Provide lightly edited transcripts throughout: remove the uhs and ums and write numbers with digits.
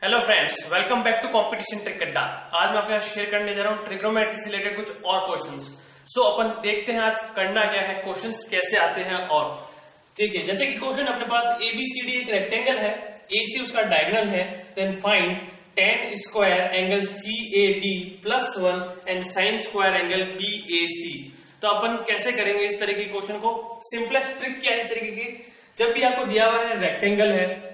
Hello friends, welcome back to Competition Trick Adda. आज मैं आपके साथ शेयर करने जा रहा हूँ ट्रिग्नोमेट्री से रिलेटेड कुछ और क्वेश्चंस। सो अपन देखते हैं आज करना क्या है, क्वेश्चंस कैसे आते हैं। और ठीक है, जैसे कि क्वेश्चन अपने पास एबीसीडी एक रेक्टेंगल है, एसी उसका डायगोनल है, then find tan square angle CAD plus 1 and sine square angle BAC. तो अपन कैसे करेंगे इस तरह के क्वेश्चन को। सिंपलेस्ट ट्रिक क्या है इस तरीके की, जब भी आपको दिया हुआ है रेक्टेंगल है,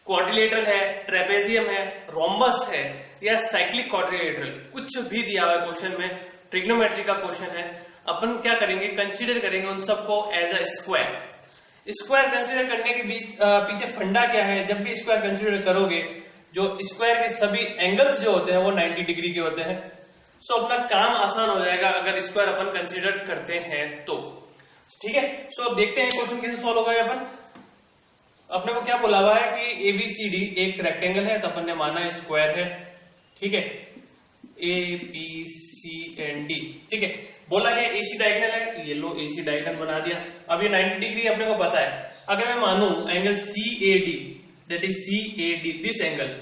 क्वाड्रिलेटरल है, ट्रेपेजियम है, रोम्बस है या साइक्लिक क्वाड्रिलेटरल, कुछ भी दिया हुआ है क्वेश्चन में, ट्रिग्नोमेट्री का क्वेश्चन है, अपन क्या करेंगे, कंसीडर करेंगे उन सबको as a square. Square consider करने के पीछे फंडा क्या है, जब भी स्क्वायर कंसीडर करोगे जो स्क्वायर के सभी एंगल्स जो होते हैं वो 90 डिग्री के होते हैं। सो अपना काम आसान हो जाएगा अगर स्क्वायर अपन कंसीडर करते हैं तो। ठीक है, सो अब देखते हैं क्वेश्चन कैसे सॉल्व होगा। अपन अपने को क्या बोला हुआ है कि एबीसीडी एक रेक्टेंगल है, तो अपन ने माना स्क्वायर है। ठीक है, A B C and D. ठीक है, बोला है एसी डायगोनल है, ये लो एसी डायगोनल बना दिया। अब ये 90 डिग्री अपने को पता है। अगर मैं मानू angle CAD, that is CAD, this angle,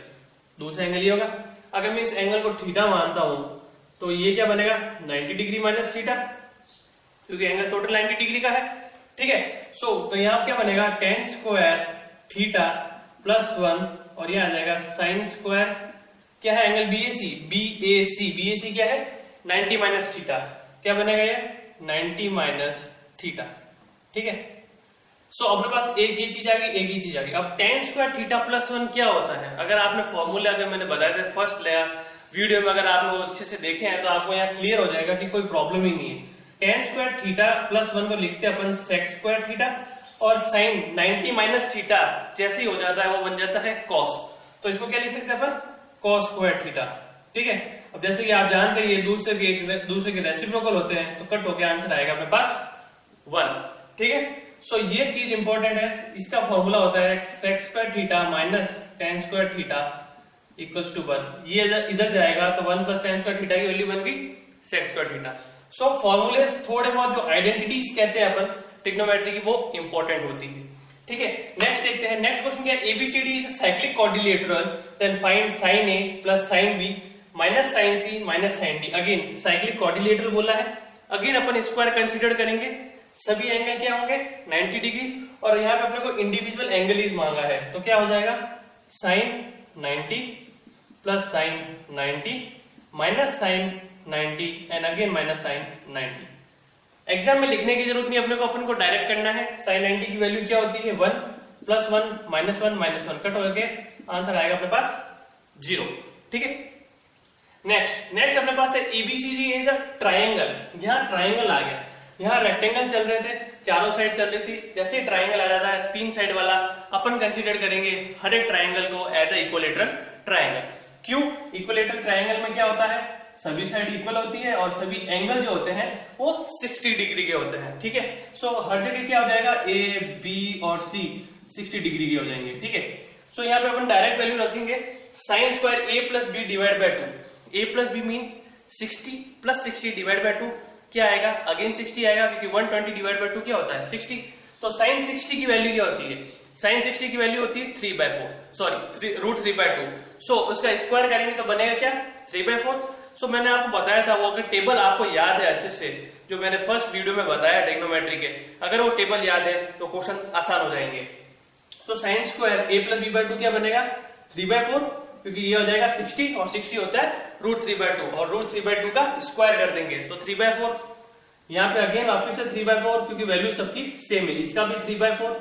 दूसरा एंगल ये होगा। अगर मैं इस एंगल को थीटा मानता हूं तो ये क्या बनेगा, 90 डिग्री माइनस थीटा, क्योंकि एंगल टोटल 90 डिग्री का है। ठीक है, सो तो यहां क्या बनेगा, tan स्क्वायर थीटा प्लस 1 और ये आ जाएगा साइन स्क्वायर, क्या है एंगल बीएसी, बीएसी क्या है 90 माइनस थीटा, क्या बनेगा ये 90 माइनस थीटा। ठीक है, सो अपने पास एक ये चीज आ गई, एक ही चीज आ गई। अब tan स्क्वायर थीटा प्लस 1 क्या होता है, अगर आपने फॉर्मूला अगर मैंने बताया था फर्स्ट लेयर वीडियो में, अगर आप लोग अच्छे से देखे हैं तो आपको यहाँ क्लियर हो जाएगा कि कोई प्रॉब्लम ही नहीं है। tan स्क्वायर थीटा प्लस 1 को लिखते हैं अपन sec स्क्वायर थीटा, और साइन 90 माइनस थीटा जैसे ही हो जाता है वो बन जाता है cos, तो इसको क्या लिख सकते हैं अपन, cos स्क्वायर थीटा। ठीक है, अब जैसे कि आप जानते हैं ये दूसरे के रेसिप्रोकल होते हैं, तो कट होकर आंसर आएगा अपने पास 1। ठीक है, सो ये चीज इंपॉर्टेंट है। इसका फॉर्मूला होता है sec square theta minus tan square theta equals to 1। ये इधर जाएगा तो 1 प्लस tan स्क्वायर थीटा की वैल्यू बन गई sec स्क्वायर थीटा। सो फॉर्मूले थोड़े बहुत जो आइडेंटिटीज कहते हैं अपन ट्रिग्नोमेट्री की, वो इंपॉर्टेंट होती है। ठीक है, नेक्स्ट देखते हैं। नेक्स्ट क्वेश्चन क्या है, ABCD is cyclic quadrilateral, then find sin A plus sin B minus sin C minus sin D। Again cyclic quadrilateral बोला है, अगेन अपन स्क्वायर कंसीडर करेंगे, सभी एंगल क्या होंगे 90 डिग्री, और यहाँ पे अपने को इंडिविजुअल एंगल ही मांगा है, तो क्या हो जाएगा sin 90 plus sin 90 minus sin 90 and again minus sin 90। Exam में लिखने की जरूरत नहीं, अपने को अपन को डायरेक्ट करना है। sin 90 की वैल्यू क्या होती है 1 प्लस 1 माइनस 1 माइनस 1, कट हो गए, आंसर आएगा अपने पास 0। ठीक है, नेक्स्ट अपने पास है एबीसीडी इज अ ट्रायंगल। यहाँ ट्रायंगल आ गया, यहाँ रेक्टेंगल चल रहे थे, चारों साइड चल रही थी, जैसे ट्रायंगल आ जाता है 3 साइड वाला, अपन कंसीडर करेंगे हर एक ट्रायंगल को एज अ इक्विलेटरल ट्रायंगल। क्यों, इक्विलेटरल ट्रायंगल में क्या होता है, सभी साइड इक्वल होती है और सभी एंगल जो होते हैं वो 60 डिग्री के होते हैं। ठीक है, सो हर जगह क्या हो जाएगा, ए बी और सी 60 डिग्री के हो जाएंगे। ठीक है, सो यहाँ पे अपन डायरेक्ट वैल्यू रखेंगे, sine square A plus B divide by 2, A plus B mean 60 plus 60 divide by 2 क्या आएगा, अगेन 60 आएगा, क्योंकि 120 डिवाइड बाय 2 क्या होता है 60। तो साइन 60 की वैल्यू क्या होती है, साइन 60 की वैल्यू होती है 3/4, सॉरी रूट 3/2। सो उसका स्क्वायर करेंगे तो बनेगा क्या 3/4। सो मैंने आपको बताया था, वो अगर टेबल आपको याद है अच्छे से, जो मैंने फर्स्ट वीडियो में बताया ट्रिग्नोमेट्री के, अगर वो टेबल याद है तो क्वेश्चन आसान हो जाएंगे। So sine square a plus b/2 क्या बनेगा 3/4, क्योंकि ये हो जाएगा 60 और 60 होता है रूट 3/2, और रूट 3/2 का स्क्वायर कर देंगे तो 3/4। यहाँ पे अगेन वापिस से 3/4, क्योंकि वैल्यू सबकी सेम है, इसका भी 3/4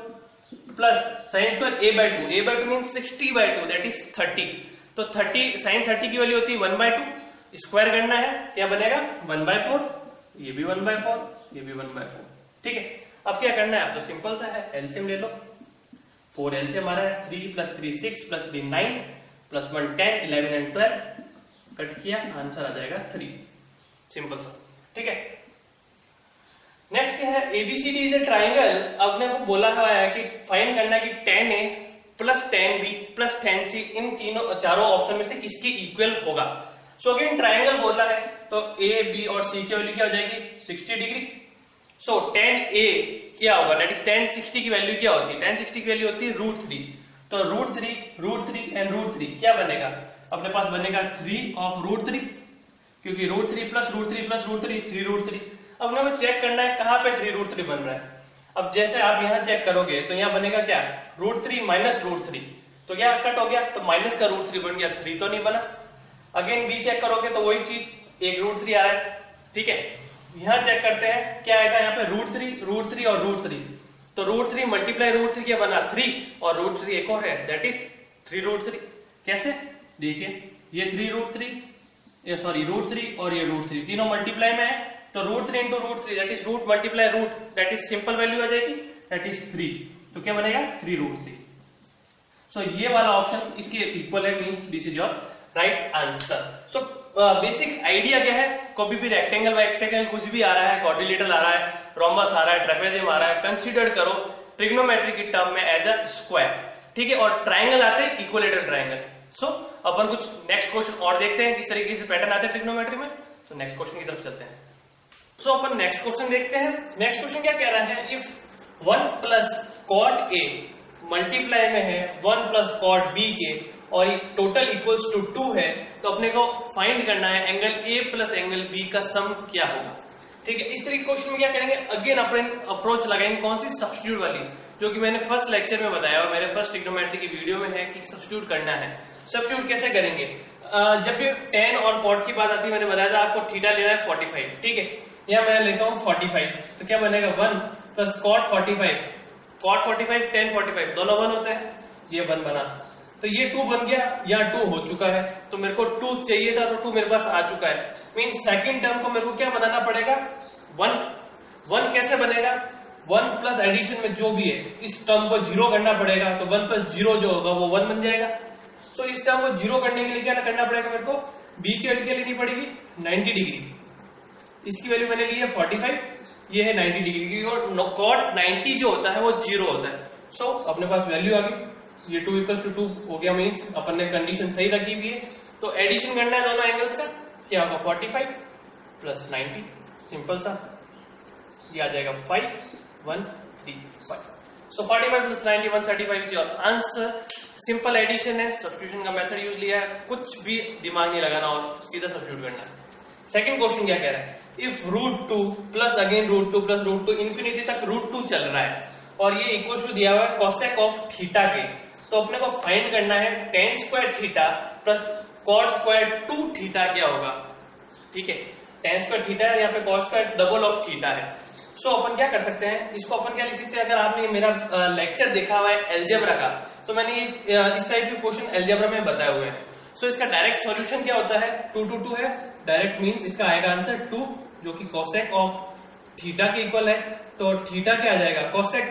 plus sine square a/2 mean 60/2 that is 30। तो 30 साइन 30 की वैल्यू होती है 1/2, स्क्वायर करना है क्या बनेगा 1/4, ये भी 1/4, ये भी 1/4। ठीक है, अब क्या करना है, अब तो सिंपल सा है, एलसीएम ले लो। 4 एलसीएम हमारा है, 3 plus 3 6 plus 3 9 plus 1 10 11 and 12, cut किया, आंसर आ जाएगा 3, सिंपल सा। ठीक है, नेक्स्ट क्या है, एबीसीडी इज ए ट्राइंगल। अब ने को बोला हुआ है कि फाइंड करना कि tan A plus tan B plus tan C इन चारों ऑप्शन में से किसके इक्वल होगा। सो अगेन ट्रायंगल बोला है, तो ए बी और सी की वैल्यू क्या हो जाएगी 60 डिग्री। सो tan A क्या होगा, दैट इज tan 60 की वैल्यू क्या होती है, tan 60 की वैल्यू होती है रूट 3, तो √3 एंड √3 क्या बनेगा? अपने पास बनेगा 3 ऑफ √3, क्योंकि √3 प्लस √3 प्लस √3 3√3। अब हमें को चेक करना है कहां पे 3√3 बन रहा है। अब जैसे आप यहां चेक करोगे तो यहां बनेगा क्या? √3 माइनस √3, तो क्या कट हो गया, तो माइनस का √3 बन गया, 3 तो नहीं बना। अगेन बी चेक करोगे तो वही चीज, एक √3 आ रहा है, ठीक है। यहां चेक करते हैं क्या आएगा, यहाँ पे √3 और √3, तो √3 मल्टीप्लाई √3 क्या बना 3, और √3 एक और है दैट इज 3√3। कैसे? देखिए ये 3√3, ये सॉरी √3 और ये √3 तीनों मल्टीप्लाई में है, तो √3 into √3 that is root multiply root, that is simple value आ जाएगी, दैट इज 3, तो क्या बनेगा 3√3। सो ये वाला ऑप्शन इसके इक्वल है, means this is your right answer. So basic idea क्या है, कभी भी रेक्टेंगल कुछ भी आ रहा है, क्वाड्रिलेटरल आ रहा है, रोम्बस आ रहा है, ट्रेपेजियम आ रहा है, कंसीडर करो ट्रिग्नोमेट्री की टर्म में एज अ स्क्वायर, ठीक है। और ट्राइंगल आते हैं इक्विलेटरल ट्राइंगल। सो अपन कुछ नेक्स्ट क्वेश्चन और देखते हैं किस तरीके से पैटर्न आते हैं ट्रिग्नोमेट्री में। सो नेक्स्ट क्वेश्चन की तरफ चलते हैं। सो अपन नेक्स्ट क्वेश्चन देखते हैं। नेक्स्ट क्वेश्चन क्या कह रहा है, if 1 plus cot A multiply में है 1 प्लस कॉट बी के और टोटल इक्वल्स टू 2 है, तो अपने को फाइंड करना है angle A plus angle B का सम क्या होगा, ठीक है। इस तरीके के क्वेश्चन में क्या करेंगे, अगेन अपन अप्रोच लगाएंगे कौन सी, सब्स्टिट्यूट वाली, जो कि मैंने फर्स्ट लेक्चर में बताया और मेरे फर्स्ट ट्रिग्नोमेट्री की वीडियो में है कि सब्स्टिट्यूट करना है। सब्स्टिट्यूट कैसे करेंगे, जब भी tan और cot की बात आती है, मैंने बताया था आपको थीटा लेना है 45, ठीक है। यहाँ मैं लेता हूँ 45, तो क्या बनेगा 1 प्लस cot 45, cot 45 tan 45 दोनों 1 होता है, ये 1 बना, तो ये 2 बन गया, यहाँ 2 हो चुका है, तो मेरे को 2 चाहिए था, तो 2 मेरे पास आ चुका है। मीन सेकंड टर्म को मेरे को क्या बनाना पड़ेगा, 1 कैसे बनेगा, 1 प्लस एडिशन में जो भी है इस टर्म को 0 करना पड़ेगा, तो 1 प्लस 0 जो होगा वो 1 बन जाएगा। सो इस टर्म को 0 करने के लिए क्या करना पड़ेगा, मेरे को बी की वैल्यू क्या लेनी पड़ेगी 90 डिग्री, इसकी वैल्यू मैंने ली है 45, ये है 90 डिग्री की, और cot 90 जो होता है वो 0 होता है। सो अपने पास वैल्यू आ गई, ये 2 = 2 हो गया, मीन्स अपन ने कंडीशन सही रखी हुई है। तो एडिशन करना है दोनों एंगल्स का, क्या होगा 45 प्लस 90, सिंपल सा, ये आ जाएगा 5135। So 45 plus 90 135 is your answer. Simple addition है, सब्स्टिट्यूशन का मेथड यूज लिया है, कुछ भी दिमाग नहीं लगाना और सीधा सब्स्टिट्यूट करना है। सेकंड क्वेश्चन क्या कह रहा है, if √2 plus again √2 plus √2 infinity तक √2 चल रहा है और ये इक्वल टू दिया हुआ है cosec ऑफ थीटा के, तो अपने को फाइंड करना है tan square theta plus cot square 2 theta क्या होगा, ठीक है। tan स्क्वायर थीटा है, यहाँ पे cos square double of theta है। सो अपन क्या कर सकते हैं, इसको अपन क्या लिख सकते हैं, अगर आपने मेरा लेक्चर देखा हुआ है एल्जेब्रा का, तो मैंने ये इस टाइप के क्वेश्चन एल्जेब्रा में बताए हुए हैं। सो इसका डायरेक्ट सॉल्यूशन क्या होता है, 2 to 2 है, डायरेक्ट मींस इसका आएगा आंसर 2, जो कि cosec ऑफ थीटा के इक्वल है। तो थीटा क्या आ जाएगा, cosec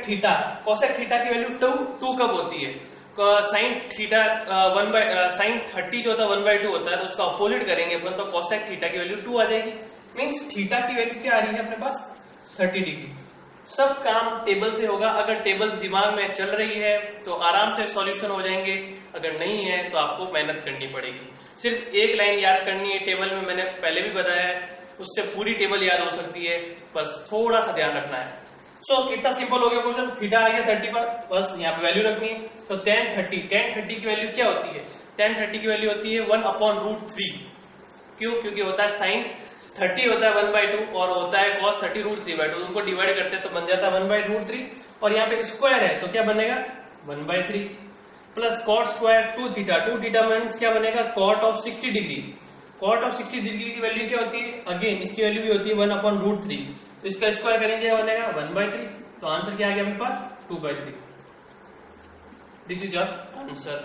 थीटा की वैल्यू 2 कब होती है, साइन थीटा साइन 30 जो होता है 1/2 होता है, तो उसका अपोजिट करेंगे अपन, तो cosec थीटा की वैल्यू 2 आ जाएगी। मींस थीटा की वैल्यू क्या आ रही है अपने पास 30 डिग्री। सब काम टेबल से होगा, अगर टेबल दिमाग में चल रही है तो आराम से सॉल्यूशन हो जाएंगे, अगर नहीं है तो आपको मेहनत करनी पड़ेगी। सिर्फ एक लाइन याद करनी है टेबल में, मैंने पहले भी बताया है, उससे पूरी टेबल याद हो सकती है, बस थोड़ा सा ध्यान रखना है। सो कितना सिंपल हो गया क्वेश्चन, थीटा आ गया 30 पर, बस यहाँ पे वैल्यू रखनी है। तो tan 30 की वैल्यू क्या होती है, tan 30 की वैल्यू होती है 1/√3। क्यों, क्योंकि होता है साइन 30 होता है 1/2 और होता है cos 30 √3/2, उनको डिवाइड करते हैं तो बन जाता है 1/√3, और यहाँ पे स्क्वायर है तो क्या बनेगा 1/3 plus cot square 2 theta means क्या बनेगा cot of 60 degree. cot of 60 degree की वैल्यू क्या होती है, अगेन इसकी वैल्यू भी होती है 1/√3, तो इसका स्क्वायर करेंगे बनेगा 1/3, तो आंसर क्या आ गया मेरे पास 2/3। This is your answer.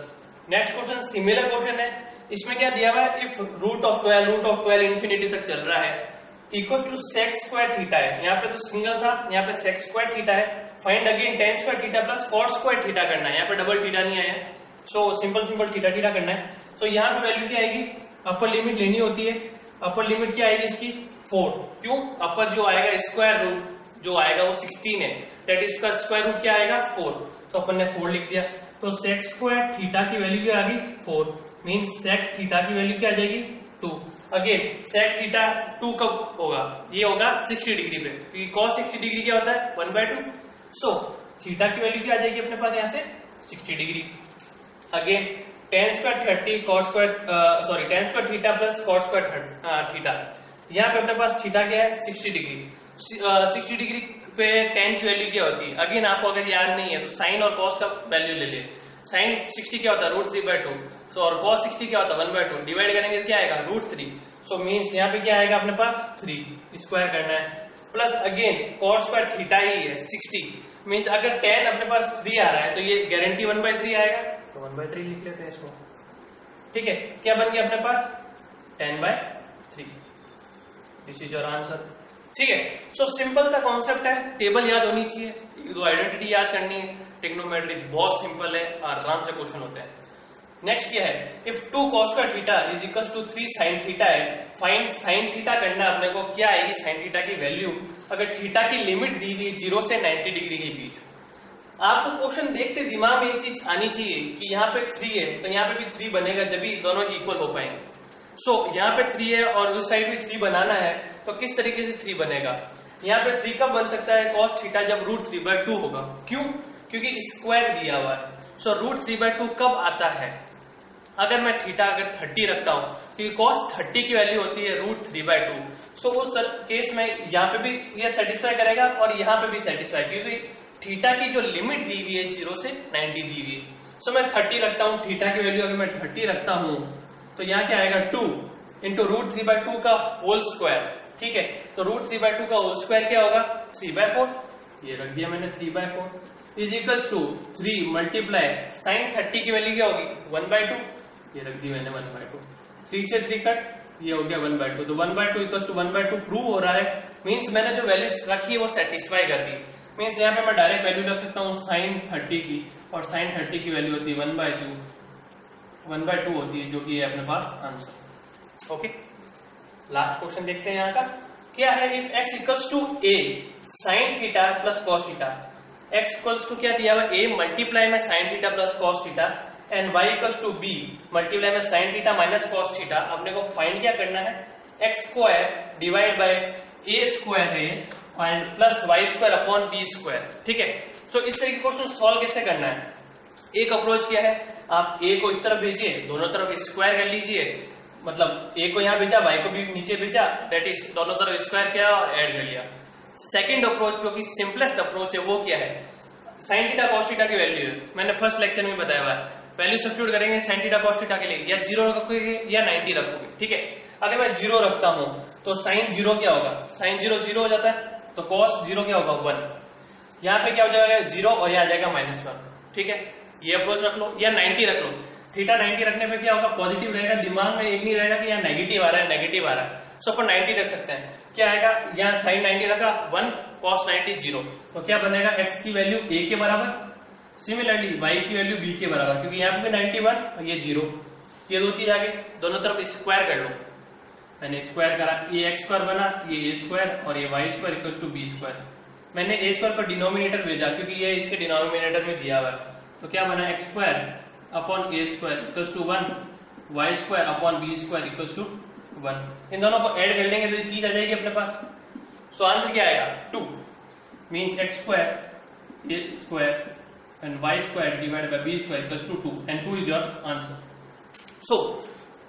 Next question similar question है, इसमें क्या दिया हुआ है, इफ रूट ऑफ 12 इंफिनिटी तक चल रहा है equal to sec square theta है, यहाँ पे तो सिंगल था, यहाँ पे sec स्क्वायर थीटा है, find again tan square theta plus cot square theta करना है, यहाँ पे डबल थीटा नहीं आया, सो सिंपल थीटा करना है। तो यहाँ पे वैल्यू क्या आएगी, अपर लिमिट लेनी होती है, अपर लिमिट क्या आएगी इसकी 4, क्यों, अपर जो आएगा स्क्वायर रूट जो आएगा वो 16 है, दैट इज का स्क्वायर रूट क्या आएगा 4, तो अपन ने 4 लिख दिया। तो sec स्क्वायर थीटा की वैल्यू क्या आ गई 4, मींस sec थीटा की वैल्यू क्या आ जाएगी 2। अगेन sec थीटा 2 कब होगा, ये होगा 60 डिग्री पे, क्योंकि cos 60 डिग्री क्या होता है 1/2। सो थीटा की वैल्यू क्या आ जाएगी अपने पास यहाँ से 60 degree. Again tan square 30 cos square tan square theta plus cos square theta. यहाँ पे अपने पास थीटा क्या है 60 डिग्री। 60 डिग्री पे tan की वैल्यू क्या होती है? अगेन आपको अगर याद नहीं है तो साइन और cos का वैल्यू ले ले। साइन 60 क्या होता है √3/2, सो और cos 60 क्या होता है 1/2, डिवाइड करेंगे तो क्या आएगा √3। सो मीन्स यहाँ पे क्या आएगा अपने पास 3 स्क्वायर करना है, plus again cos square theta ही है 60, मीन्स अगर tan अपने पास 3 आ रहा है तो ये गारंटी 1/3 आएगा, तो 1/3 लिख लेते हैं इसको। ठीक है, क्या बन गया अपने पास 10/3। This is your answer. ठीक है, सो सिंपल सा कॉन्सेप्ट है, टेबल याद होनी चाहिए, दो आइडेंटिटी याद करनी है। ट्रिग्नोमेट्री बहुत सिंपल है, आराम से क्वेश्चन होते हैं। नेक्स्ट क्या है, if 2 cos square theta is equal to 3 sin theta है, फाइंड sin थीटा करना है अपने को। क्या आएगी sin थीटा की वैल्यू अगर थीटा की लिमिट दी हुई 0 से 90 डिग्री के बीच। आपको क्वेश्चन देखते दिमाग में एक चीज आनी चाहिए कि यहाँ पे 3 है तो यहाँ पे भी 3 बनेगा, जब भी दोनों इक्वल हो पाएंगे। सो यहाँ पे 3 है और उस साइड भी 3 बनाना है, तो किस तरीके से 3 बनेगा? यहाँ पे 3 कब बन सकता है cos थीटा जब √3/2 होगा। क्यों? क्योंकि स्क्वायर दिया हुआ है। सो √3/2 कब आता है? अगर मैं थीटा अगर 30 रखता हूं, क्योंकि cos 30 की वैल्यू होती है √3/2। सो उस केस में यहाँ पे भी ये सेटिस्फाई करेगा और यहाँ पे भी सेटिस्फाई, क्योंकि थीटा की जो लिमिट दी हुई है 0 से 90 दी हुई है। सो मैं 30 रखता हूँ, थीटा की वैल्यू अगर मैं 30 रखता हूँ तो यहाँ क्या आएगा 2 इंटू √3/2 का होल स्क्वायर। ठीक है, तो √3/2 का होल स्क्वायर क्या होगा 3/4, ये रख दिया मैंने 3/4 is equal to 3 multiply sin 30 की वैल्यू क्या होगी 1/2, ये रख दी मैंने 1/2, 3 से 3 कट, ये हो गया 1/2, तो 1/2 इक्वल टू 1/2 प्रूव हो रहा है। मीन्स मैंने जो वैल्यू रखी है वो सेटिस्फाई कर दी। मीन्स यहाँ पे मैं डायरेक्ट वैल्यू रख सकता हूँ sin 30 की, और sin 30 की वैल्यू होती है 1/2 होती है, जो कि है अपने पास आंसर। ओके, लास्ट क्वेश्चन देखते हैं यहाँ का क्या है। If x equals to a sin theta plus cos theta, x equals to क्या दिया हुआ a मल्टीप्लाई में sin theta plus cos theta, and y equals to b multiply में sin theta minus cos theta. अपने को find क्या करना है, x square divide by a square है and plus y square upon b square. ठीक है, सो इस तरह के क्वेश्चन सॉल्व कैसे करना है। एक अप्रोच क्या है, आप a को इस तरफ भेजिए, दोनों तरफ स्क्वायर कर लीजिए, मतलब a को यहाँ भेजा y को भी नीचे भेजा, दैट इज दोनों तरफ स्क्वायर किया और ऐड कर लिया। सेकंड अप्रोच जो कि सिंपलेस्ट अप्रोच है वो क्या है, sin थीटा cos थीटा की वैल्यू है, मैंने फर्स्ट लेक्चर में बताया हुआ है। वैल्यू सब्स्टिट्यूट करेंगे sin थीटा cos थीटा के लिए, या 0 रखोगे या 90 रखोगे। ठीक है, अगर मैं 0 रखता हूं तो sin 0 क्या होगा, sin 0 0 हो जाता है, तो cos 0 क्या होगा 1, यहाँ पे क्या हो जाएगा 0 और यहाँ आ जाएगा -1। ठीक है, ये अप्रोच रख लो या 90 रख लो। थीटा 90 रखने पे क्या होगा, पॉजिटिव रहेगा, दिमाग में एक नहीं रहेगा कि यहाँ नेगेटिव आ रहा है नेगेटिव आ रहा है। सो अपन 90 रख सकते हैं, क्या आएगा, यहाँ sin 90 रखा 1 cos 90 0, तो क्या बनेगा x की वैल्यू a के बराबर, सिमिलरली y की वैल्यू b के बराबर, क्योंकि यहाँ पे 91 और ये 0, ये दो चीज आ गई, दोनों तरफ स्क्वायर कर लो। मैंने स्क्वायर करा, ये x स्क्वायर बना, ये a स्क्वायर और ये y square equal to b square. मैंने a स्क्वायर को डिनोमिनेटर भेजा क्योंकि ये इसके डिनोमिनेटर में दिया हुआ है, तो क्या बना x square upon a square equal to 1, y square upon b square equal to 1। इन दोनों को ऐड कर लेंगे तो ये चीज आ जाएगी अपने पास। सो आंसर क्या आएगा 2, means x square a square and y square divided by b square equal to 2, and 2 is your answer. So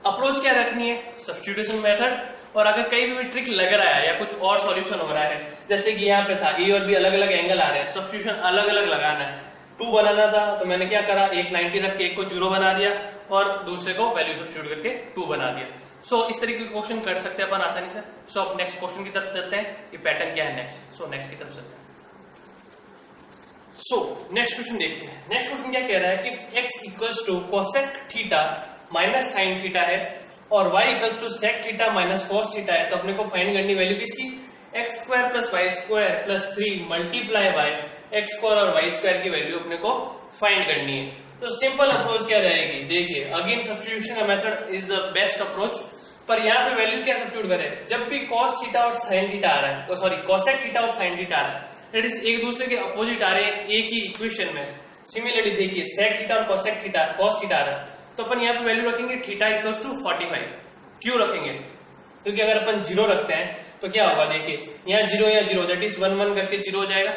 approach क्या रखनी है, सब्स्टिट्यूशन मेथड। और अगर कहीं भी ट्रिक लग रहा है या कुछ और सॉल्यूशन हो रहा है, जैसे कि यहाँ पे था a और b अलग अलग एंगल आ रहे हैं, सब्स्टिट्यूशन अलग अलग लगाना है, 2 बनाना था तो मैंने क्या करा, एक 90 रख के एक को 0 बना दिया और दूसरे को वैल्यू सब्स्टिट्यूट करके 2 बना दिया। सो इस तरीके के क्वेश्चन कर सकते हैं अपन आसानी से। सो अब नेक्स्ट क्वेश्चन की तरफ चलते हैं, ये पैटर्न क्या है नेक्स्ट। सो नेक्स्ट की तरफ चलते हैं। सो नेक्स्ट क्वेश्चन देखते हैं। नेक्स्ट क्वेश्चन क्या कह रहा है कि x equals to cosec theta minus sine theta है और y equals to sec theta minus cos theta है, तो अपने को फाइंड करनी वैल्यू किसकी, x square plus y square plus 3 multiply by x square और y स्क्वायर की वैल्यू अपने को फाइंड करनी है। तो सिंपल अप्रोच क्या रहेगी, देखिए अगेन सब्स्टिट्यूशन का method is the best approach, पर यहाँ पे वैल्यू क्या सब्स्टिट्यूट करें, जब भी cos थीटा और sin थीटा आ रहा है, सॉरी cosec थीटा और sin थीटा आ रहा है, दैट इज एक दूसरे के अपोजिट आ रहे हैं एक ही इक्वेशन में। सिमिलरली देखिए sec थीटा और cosec थीटा cos थीटा आ रहा है, तो अपन यहाँ पे वैल्यू रखेंगे थीटा इक्वल्स टू 45। क्यों रखेंगे, क्योंकि अगर अपन 0 रखते हैं तो क्या होगा, देखिए यहाँ 0 या 0 दैट इज 1 1 करके 0 हो जाएगा,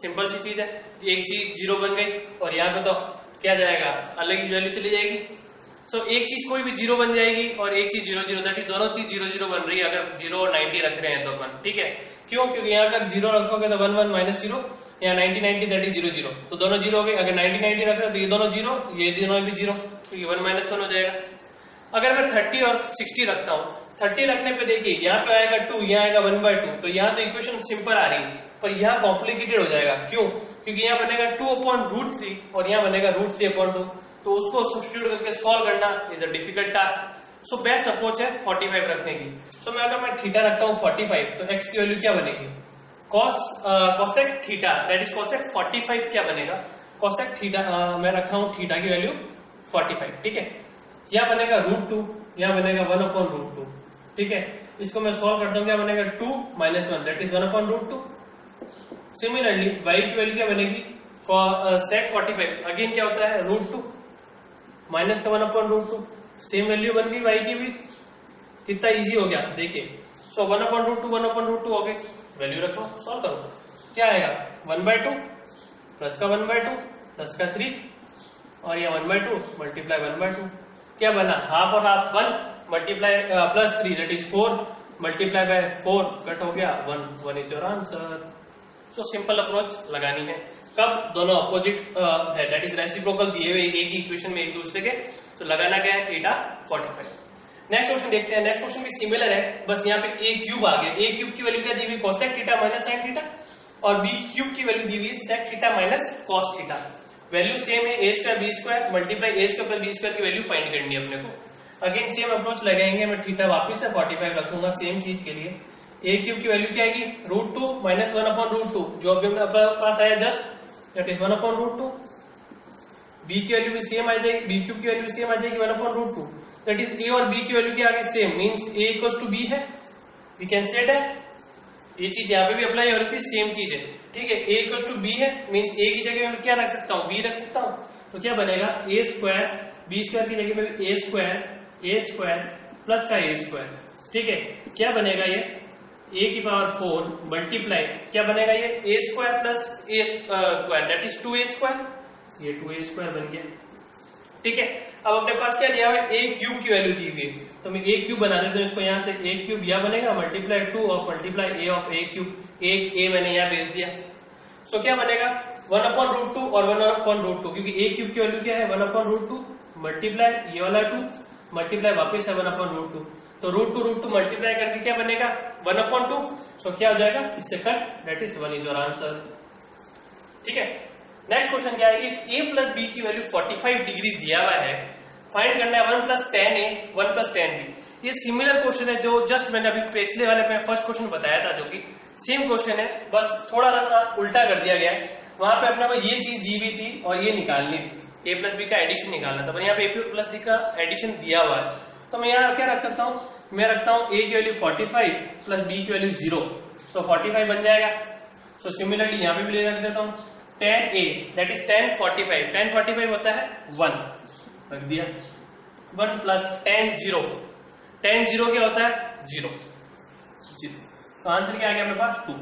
सिंपल सी चीज है, एक चीज 0 बन गई और यहाँ पे तो क्या जाएगा, अलग ही वैल्यू चली जाएगी। सो एक चीज कोई भी 0 बन जाएगी और एक चीज 0 0, दैट इज दोनों चीज 0 0 बन रही है अगर 0 और 90 रख रहे हैं तो अपन, ठीक है। क्यों, क्योंकि यहाँ अगर 0 रखोगे तो 1 1 माइनस 0, यहाँ 90 90 दैट इज 0 0, तो दोनों 0 हो गए। अगर 90 90 रख रहे हो तो ये दोनों 0, ये दोनों भी 0, तो ये 1 माइनस 1 हो जाएगा। अगर मैं 30 और 60 रखता हूँ, 30 रखने पे देखिए यहाँ पे आएगा 2, यहाँ आएगा 1/2, तो यहाँ तो इक्वेशन सिंपल आ रही है, पर यहाँ कॉम्प्लिकेटेड हो जाएगा। क्यों, क्योंकि यहाँ बनेगा 2/√3 और यहाँ बनेगा √3/2, तो उसको सब्स्टिट्यूट करके सॉल्व करना is a difficult task. So best approach है 45 रखने की। सो मैं अगर मैं थीटा रखता हूँ 45, तो x की वैल्यू क्या बनेगी, cosec theta that is cosec 45 क्या बनेगा, cosec थीटा मैं रखा हूँ थीटा की वैल्यू 45, ठीक है। यहाँ बनेगा √2, यहाँ बनेगा 1/√2, ठीक है। इसको मैं सॉल्व करता हूँ, क्या बनेगा 2 - 1 दैट इज 1/√2। सिमिलरली y की वैल्यू क्या बनेगी, sec 45 अगेन क्या होता है √2 माइनस का 1/√2, सेम वैल्यू बन गई y की भी। कितना इजी हो गया देखिए। सो 1/√2 1/√2 हो गए, वैल्यू रखो, सॉल्व करो, क्या आएगा 1/2 प्लस का 1/2 प्लस का 3 और ये 1/2 मल्टीप्लाई 1/2, क्या बना हाफ और half 1 multiply plus 3 that is 4 multiply by 4 cut हो गया 1, 1 इज योर आंसर। तो सिंपल अप्रोच लगानी है, कब दोनों अपोजिट है दैट इज रेसिप्रोकल दिए हुए एक ही इक्वेशन में एक दूसरे के, तो लगाना क्या है थीटा 45। नेक्स्ट क्वेश्चन देखते हैं। नेक्स्ट क्वेश्चन भी सिमिलर है, बस यहाँ पे a क्यूब आ गया। a क्यूब की वैल्यू क्या दी हुई, cosec theta minus sin theta, और b क्यूब की वैल्यू दी हुई sec theta minus cos theta. Value same है, a² b² multiply a² plus b² की वैल्यू फाइंड करनी है अपने को। अगेन सेम अप्रोच लगाएंगे, मैं थीटा वापस से 45 रखूंगा सेम चीज के लिए। a क्यूब की वैल्यू क्या आएगी √2 माइनस 1/√2, जो अभी अपने पास आया जस्ट दैट इज 1/√2। b की वैल्यू भी सेम आ जाएगी, b क्यूब की वैल्यू सेम आ जाएगी 1/√2, दैट इज a और b की वैल्यू क्या आ गई same, means a equals to b है, वी कैन से दैट। ये चीज यहाँ पे भी अप्लाई हो रही थी, सेम चीज है, ठीक है। a इक्वल्स टू b है, मींस a की जगह मैं क्या रख सकता हूँ, b रख सकता हूँ, तो क्या बनेगा a² b² की जगह में a² प्लस का a², ठीक है। क्या बनेगा ये a की पावर 4 मल्टीप्लाई क्या बनेगा ये a² plus a² that is 2a², ये 2a² बन गया, ठीक है। अब अपने पास क्या दिया हुआ है, a क्यूब की वैल्यू दी हुई है, तो मैं a क्यूब बना देता हूँ इसको, यहाँ से a क्यूब यह बनेगा मल्टीप्लाई 2 और multiply a of a cube, एक a मैंने यहाँ भेज दिया। सो क्या बनेगा 1/√2 और 1/√2, क्योंकि a क्यूब की वैल्यू क्या है 1/√2 मल्टीप्लाई ये वाला 2 मल्टीप्लाई वापिस है 1/√2, तो √2 मल्टीप्लाई करके क्या बनेगा 1/2, सो क्या हो जाएगा इससे cut, that is 1 is your answer, ठीक है। नेक्स्ट क्वेश्चन क्या है, a प्लस b की वैल्यू 45 डिग्री दिया हुआ है, फाइंड करना है 1 + 10a 1 + 10b। ये सिमिलर क्वेश्चन है जो जस्ट मैंने अभी पिछले वाले में फर्स्ट क्वेश्चन बताया था, जो कि सेम क्वेश्चन है, बस थोड़ा सा उल्टा कर दिया गया है। वहां पे अपने को ये चीज दी हुई थी और ये निकालनी थी, a प्लस b का एडिशन निकालना था, पर यहाँ पे a प्लस b का एडिशन दिया हुआ है, तो मैं यहाँ क्या रख सकता हूँ, मैं रखता हूँ a की वैल्यू 45 प्लस b की वैल्यू 0, तो 45 बन जाएगा। सो सिमिलरली यहाँ पे भी ले रख देता हूँ 10a दैट इज 10 45, 10 45 होता है 1, रख दिया 1 प्लस 10 0, 10 0 क्या होता है 0, तो आंसर क्या आ गया मेरे पास 2।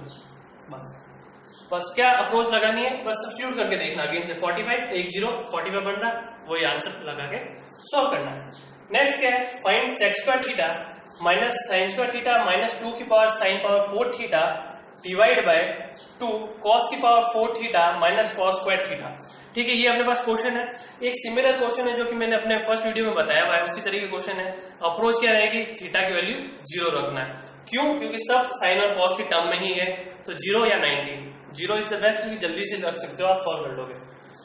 बस क्या अप्रोच लगानी है, बस सब्स्टिट्यूट करके देखना, अगेन से 45 1 0 45 बन रहा, वही आंसर लगा के सॉल्व करना है। नेक्स्ट क्या है, find sec² theta minus sin² theta minus 2 की power sin power 4 theta divide by 2 cos की power 4 theta minus cos² theta, ठीक है। ये अपने पास क्वेश्चन है, एक सिमिलर क्वेश्चन है जो कि मैंने अपने फर्स्ट वीडियो में बताया हुआ है, उसी तरीके क्वेश्चन है। अप्रोच क्या रहेगी, थीटा की वैल्यू 0 रखना है, क्यों, क्योंकि सब साइन और cos की टर्म में ही है, तो 0 या 90, 0 इज द बेस्ट, क्योंकि जल्दी से रख सकते हो आप, सॉल्व कर लोगे।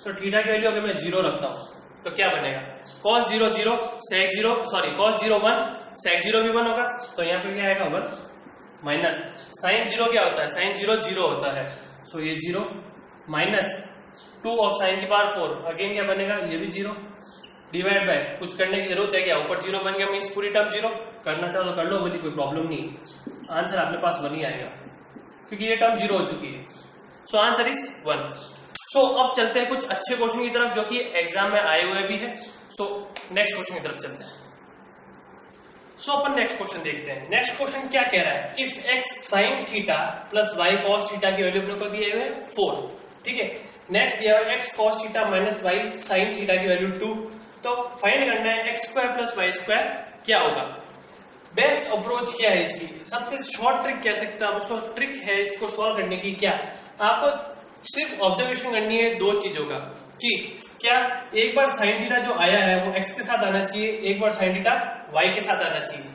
तो थीटा की वैल्यू अगर मैं 0 रखता हूँ तो क्या बनेगा cos 0 0 sec 0 sorry cos 0 1 sec 0 भी 1 होगा, तो यहाँ पे क्या आएगा 1 माइनस sin 0 क्या होता है, sin 0 0 होता है, सो ये 0 माइनस 2 ऑफ sin की पावर 4, अगेन क्या बनेगा ये भी 0 डिवाइड बाय, कुछ करने की जरूरत है क्या, ऊपर 0 बन गया, मीन्स पूरी टर्म 0, करना चाहो तो कर लो, मुझे कोई प्रॉब्लम नहीं, आंसर अपने पास 1 ही आएगा क्योंकि ये टर्म 0 हो चुकी है। So answer is 1। सो अब चलते हैं कुछ अच्छे क्वेश्चन की तरफ जो कि एग्जाम में आए हुए भी है। सो नेक्स्ट क्वेश्चन की तरफ चलते हैं। सो अपन नेक्स्ट क्वेश्चन देखते हैं। नेक्स्ट क्वेश्चन क्या कह रहा है, if x sin theta plus y cos theta की वैल्यू अपने को दिए हुए 4, ठीक है। नेक्स्ट दिया हुआ x cos theta minus y sin theta की वैल्यू 2। तो फाइंड करना है x square plus y square क्या होगा। बेस्ट अप्रोच क्या है इसकी, सबसे शॉर्ट ट्रिक कह सकते हैं आप उसको, ट्रिक है इसको सॉल्व करने की। क्या आपको सिर्फ ऑब्जर्वेशन करनी है दो चीजों का, कि क्या एक बार साइन थीटा जो आया है वो x के साथ आना चाहिए, एक बार साइन थीटा y के साथ आना चाहिए।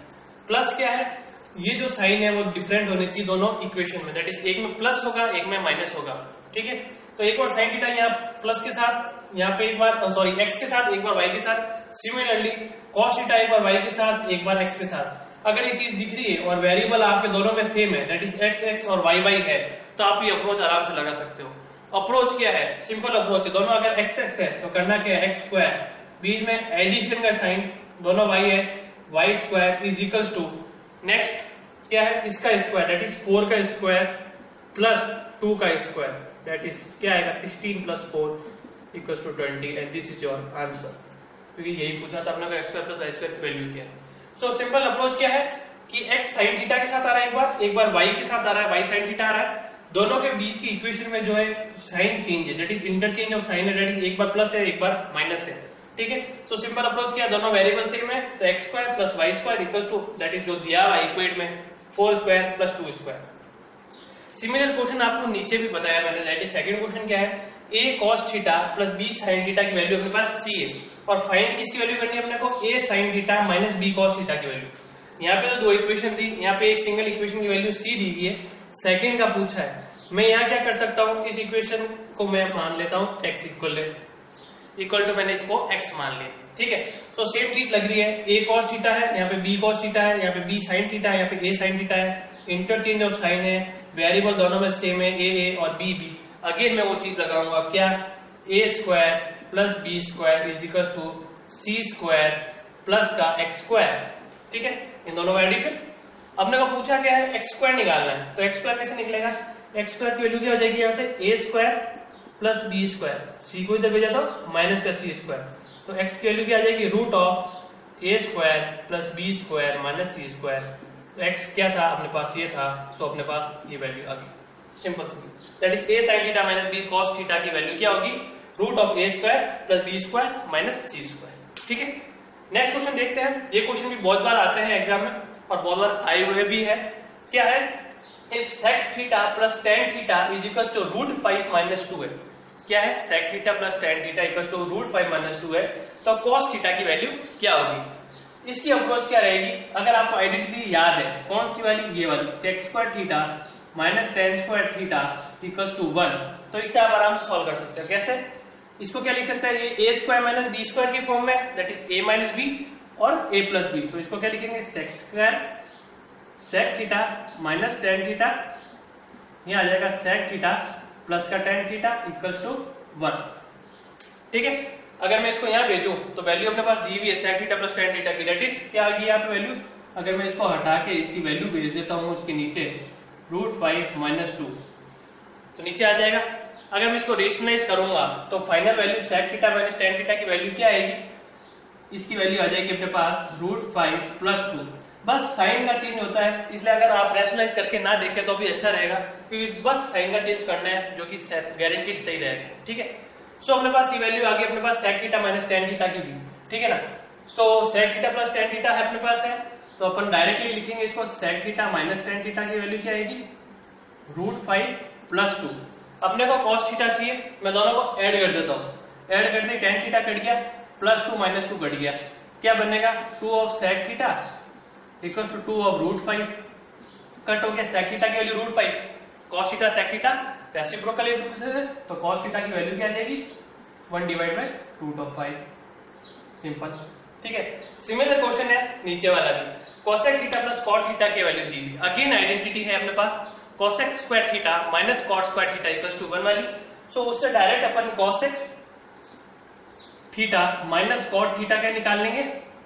प्लस क्या है, ये जो साइन है वो डिफरेंट होने चाहिए दोनों इक्वेशन में, दैट इज एक में प्लस होगा एक में माइनस होगा। ठीक है, तो एक बार साइन थीटा यहाँ प्लस के साथ, यहाँ पे एक बार सॉरी x के साथ, एक बार y के साथ। सिमिलरली cos थीटा एक बार y के साथ एक बार x के साथ। अगर ये चीज दिख रही है और वेरिएबल आपके दोनों में सेम है, दैट इज x और y है, तो आप ये अप्रोच आराम से लगा सकते हो। अप्रोच क्या है, सिंपल अप्रोच है, दोनों अगर x है तो करना क्या है, x स्क्वायर, बीच में एडिशन का साइन, दोनों y है, y square is equals to, next क्या है इसका स्क्वायर, दैट इज 4 का स्क्वायर प्लस 2 का स्क्वायर, दैट इज क्या आएगा 16 प्लस 4 equals to 20 and this is your answer. क्योंकि यही पूछा था अपने को x square plus y square की वैल्यू क्या है। सो सिंपल अप्रोच क्या है कि x sin थीटा के साथ आ रहा है, एक बार y के साथ आ रहा है, y sin थीटा आ रहा है, दोनों के बीच की इक्वेशन में जो है साइन चेंज है, that is interchange of sine है, दैट इज एक बार प्लस है एक बार माइनस है। ठीक है, सो सिंपल अप्रोच क्या है, दोनों वेरिएबल सेम है, तो x square plus y square equals to, that is जो दिया हुआ इक्वेट में 4 square plus 2 square. Similar question आपको नीचे भी बताया मैंने, दैट इज सेकंड क्वेश्चन क्या है, a cos theta plus b sin theta की वैल्यू अपने पास c है, और फाइंड किसकी वैल्यू करनी है अपने को, a sin theta minus b cos theta की वैल्यू। यहाँ पे तो दो इक्वेशन थी, यहाँ पे एक सिंगल इक्वेशन की वैल्यू c दी हुई है, सेकंड का पूछा है। मैं यहाँ क्या कर सकता हूँ, इस इक्वेशन को मैं मान लेता हूँ x इक्वल टू मैंने इसको x मान लिया। ठीक है, सो सेम चीज लग रही है, a cos थीटा है, यहाँ पे b cos थीटा है, यहाँ पे b sin थीटा है, यहाँ पे a sin थीटा है, इंटरचेंज ऑफ साइन है, वेरिएबल दोनों में सेम है a और b। अगेन मैं वो चीज लगाऊंगा, क्या a square plus b square is equal to c square plus का x स्क्वायर। ठीक है, इन दोनों का एडिशन। अपने को पूछा क्या है, x स्क्वायर निकालना है, तो x स्क्वायर कैसे निकलेगा, x स्क्वायर की वैल्यू क्या हो जाएगी यहाँ से, a square plus b square, c को इधर भेजा तो माइनस का c स्क्वायर, तो x की वैल्यू क्या आ जाएगी, root of a square plus b square minus c square. तो x क्या था अपने पास, ये था, सो अपने पास ये वैल्यू आ गई, सिंपल सी, that is a sin theta minus b cos theta की वैल्यू क्या होगी, root of a square plus b square minus c square. ठीक है, नेक्स्ट क्वेश्चन देखते हैं। ये क्वेश्चन भी बहुत बार आते हैं एग्जाम में और बहुत बार आए हुए भी है। क्या है, if sec theta plus tan theta is equal to root 5 minus 2 है। क्या है, sec theta plus tan theta equal to root 5 minus 2 है, तो cos थीटा की वैल्यू क्या होगी। इसकी अप्रोच क्या रहेगी, अगर आपको आइडेंटिटी याद है, कौन सी वाली, ये वाली, sec square theta minus tan square theta equal to 1, तो इससे आप आराम से सॉल्व कर सकते हो। कैसे, इसको क्या लिख सकते हैं, ये a square minus b square की फॉर्म में, that is a minus b और a प्लस b, तो इसको क्या लिखेंगे, sec square sec theta minus tan theta, ये आ जाएगा sec थीटा प्लस का tan थीटा इक्वल्स टू 1। ठीक है, अगर मैं इसको यहाँ भेजूं तो वैल्यू अपने पास दी हुई है sec theta plus tan theta की, दैट इज क्या आ गई यहाँ पे वैल्यू, अगर मैं इसको हटा के इसकी वैल्यू भेज देता हूँ उसके नीचे, रूट 5 माइनस 2, तो नीचे आ जाएगा। अगर मैं इसको रेशनलाइज करूंगा तो final value sec theta minus tan theta की वैल्यू क्या आएगी, इसकी वैल्यू आ जाएगी अपने पास रूट 5 प्लस 2। बस साइन का चेंज होता है, इसलिए अगर आप रेशनलाइज करके ना देखें तो भी अच्छा रहेगा, क्योंकि बस साइन का चेंज करना है जो कि गारंटीड सही रहेगा। ठीक है, सो अपने पास ये वैल्यू आ गई अपने पास sec theta minus tan theta की भी। ठीक है ना, सो sec theta plus tan theta है अपने पास है, तो अपन डायरेक्टली लिखेंगे इसको, sec theta minus tan theta की वैल्यू क्या आएगी, रूट 5 प्लस 2। अपने को cos थीटा चाहिए, मैं दोनों को ऐड कर देता हूँ, ऐड करते tan थीटा कट गया, प्लस 2 माइनस 2 कट गया, क्या बनेगा, 2 of sec theta equal to 2 of root 5, cut हो गया, sec थीटा की value root 5, cos theta sec theta reciprocal एक दूसरे से, तो cos थीटा की वैल्यू क्या आ जाएगी, 1 divide by root of 5, simple. ठीक है, सिमिलर क्वेश्चन है नीचे वाला भी, cosec theta plus cot theta की वैल्यू दी हुई, अगेन आइडेंटिटी है अपने पास, cosec square theta minus cot square theta equal to 1 वाली, सो उससे डायरेक्ट अपन cosec theta minus cot theta क्या निकाल लेंगे,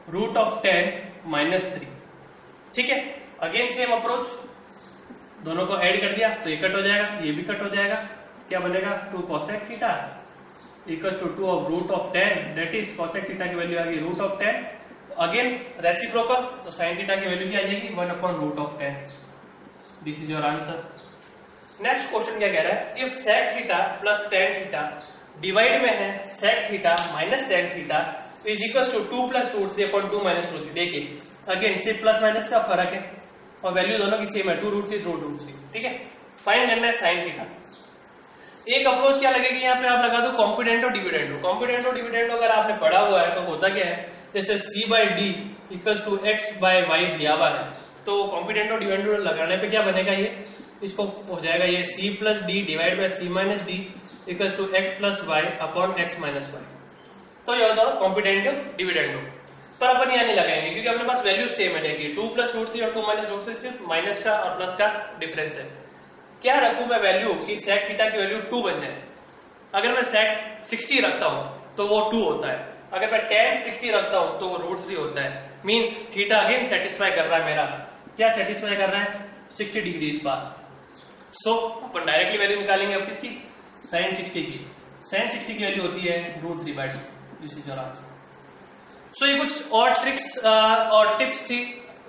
रूट ऑफ 10 माइनस 3। ठीक है, अगेन सेम अप्रोच, दोनों को ऐड कर दिया तो ये कट हो जाएगा, ये भी कट हो जाएगा, क्या बनेगा, 2 cosec theta equal to 2 of root of 10, that is cosec theta की वैल्यू आ गई रूट ऑफ 10, अगेन रेसिप्रोकल, तो sin थीटा की वैल्यू क्या आ जाएगी, 1 upon root of 10। This is your answer. Next question क्या कह रहा है, if sec theta plus tan theta divide में है sec theta minus tan theta is equal to 2 plus root 3 upon 2 minus root 3। देखिए अगेन सिर्फ प्लस माइनस का फर्क है और वैल्यू दोनों की सेम है, 2 रूट 3 रूट 3। ठीक है, फाइंड करना है साइन थीटा। एक अप्रोच क्या लगेगी यहाँ पे, आप लगा दो कॉम्पिडेंटो डिविडेंडो। कॉम्पिडेंटो डिविडेंडो अगर आपने पढ़ा हुआ है तो होता क्या है, जैसे c by D equal to X by Y दिया हुआ है, तो कॉम्पिडेंटो डिविडेंडो लगाने पे क्या बनेगा, ये इसको हो जाएगा ये c plus D divide by c minus D equal to X plus Y upon X minus Y. तो ये होता है कॉम्पिडेंटो डिविडेंडो। पर अपन यहाँ नहीं लगाएंगे क्योंकि अपने पास वैल्यू सेम है। देखिए 2 प्लस रूट 3 और 2 माइनस रूट 3 सिर्फ माइनस का और प्लस का डिफरेंस है। क्या रखूं मैं वैल्यू कि sec थीटा की वैल्यू 2 बन जाए। अगर मैं sec 60 रखता हूं तो वो 2 होता है, अगर मैं tan 60 रखता हूं तो वो रूट 3 होता है। मींस थीटा अगेन सेटिस्फाई कर रहा है मेरा, क्या सेटिस्फाई कर रहा है, 60 डिग्री इस बार। सो अपन डायरेक्टली वैल्यू निकालेंगे अब किसकी, sin 60 की। sin 60 की वैल्यू होती है root 3 by 2। This is your answer. So ये कुछ और ट्रिक्स और टिप्स थी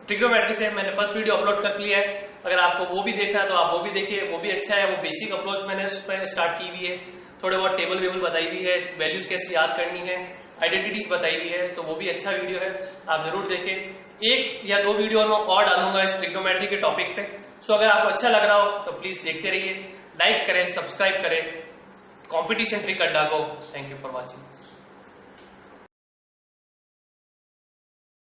ट्रिग्नोमेट्री से, मैंने फर्स्ट वीडियो अपलोड कर लिया है। अगर आपको वो भी देखना है तो आप वो भी देखिए, वो भी अच्छा है। वो बेसिक अप्रोच मैंने उस पर स्टार्ट की हुई है, थोड़े बहुत टेबल वेबल बताई हुई है, वैल्यूज कैसे याद करनी है, आइडेंटिटीज बताई हुई है, तो वो भी अच्छा वीडियो है, आप जरूर देखें। 1 या 2 वीडियो और डालूंगा इस ट्रिग्नोमेट्री के टॉपिक पे। सो अगर आपको अच्छा लग रहा हो तो प्लीज देखते रहिए, लाइक करें, सब्सक्राइब करें कॉम्पिटिशन ट्रिक अड्डा को। Thank you for watching.